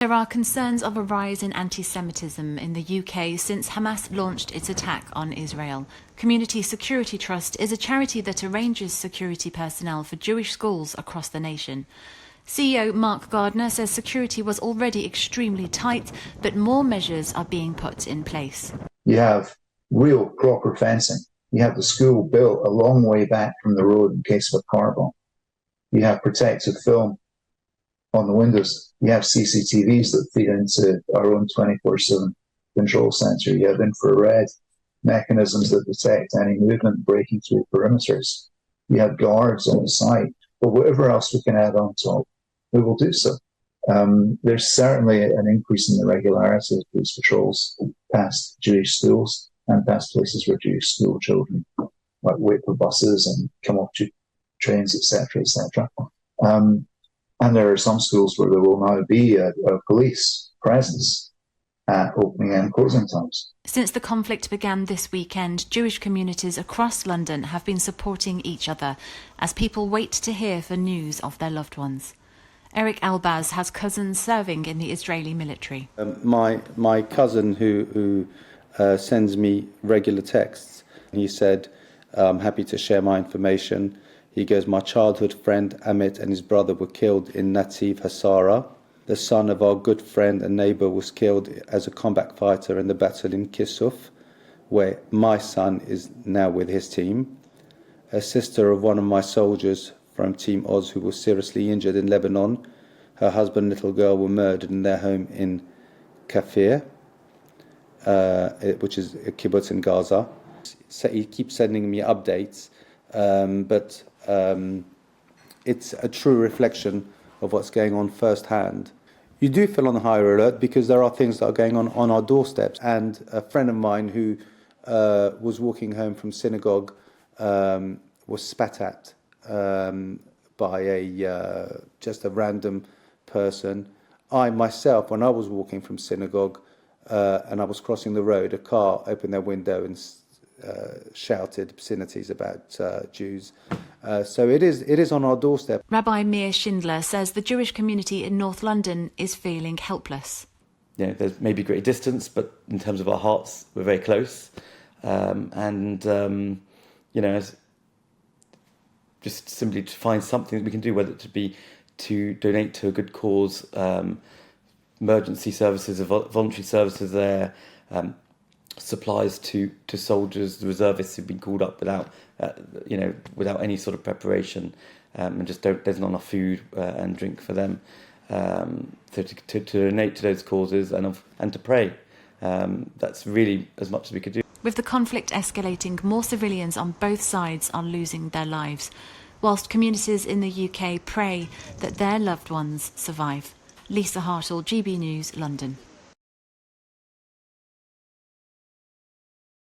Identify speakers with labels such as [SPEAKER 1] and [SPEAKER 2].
[SPEAKER 1] There are concerns of a rise in anti-Semitism in the UK since Hamas launched its attack on Israel. Community Security Trust is a charity that arranges security personnel for Jewish schools across the nation. CEO Mark Gardner says security was already extremely tight, but more measures are being put in place.
[SPEAKER 2] You have real proper fencing. You have the school built a long way back from the road in case of a car bomb. You have protective film on the windows. You have CCTVs that feed into our own 24/7 control center. You have infrared mechanisms that detect any movement breaking through perimeters. You have guards on the site. But whatever else we can add on top, we will do so. There's certainly an increase in the regularity of police patrols past Jewish schools and past places where Jewish school children like wait for buses and come off trains, etc., etc. And there are some schools where there will now be a police presence at opening and closing times.
[SPEAKER 1] Since the conflict began this weekend, Jewish communities across London have been supporting each other as people wait to hear for news of their loved ones. Eric Elbaz has cousins serving in the Israeli military.
[SPEAKER 3] My cousin who sends me regular texts, he said, I'm happy to share my information. He goes, my childhood friend Amit and his brother were killed in Nativ Hassara. The son of our good friend and neighbour was killed as a combat fighter in the battle in Kisuf, where my son is now with his team. A sister of one of my soldiers from Team Oz who was seriously injured in Lebanon. Her husband and little girl were murdered in their home in Kafir, which is a kibbutz in Gaza. So he keeps sending me updates, but it's a true reflection of what's going on firsthand. You do feel on higher alert because there are things that are going on our doorsteps. And a friend of mine who was walking home from synagogue was spat at by just a random person. I myself, when I was walking from synagogue and I was crossing the road, a car opened their window and shouted obscenities about Jews. So it is on our doorstep.
[SPEAKER 1] Rabbi Meir Schindler says the Jewish community in North London is feeling helpless.
[SPEAKER 4] You know, there's maybe great distance, but in terms of our hearts, we're very close. You know, just simply to find something that we can do, whether it be to donate to a good cause, emergency services, voluntary services there, supplies to soldiers, the reservists who've been called up without any sort of preparation, and just there's not enough food and drink for them. So to donate to those causes and to pray. That's really as much as we could do.
[SPEAKER 1] With the conflict escalating, more civilians on both sides are losing their lives, whilst communities in the UK pray that their loved ones survive. Lisa Hartle, GB News, London.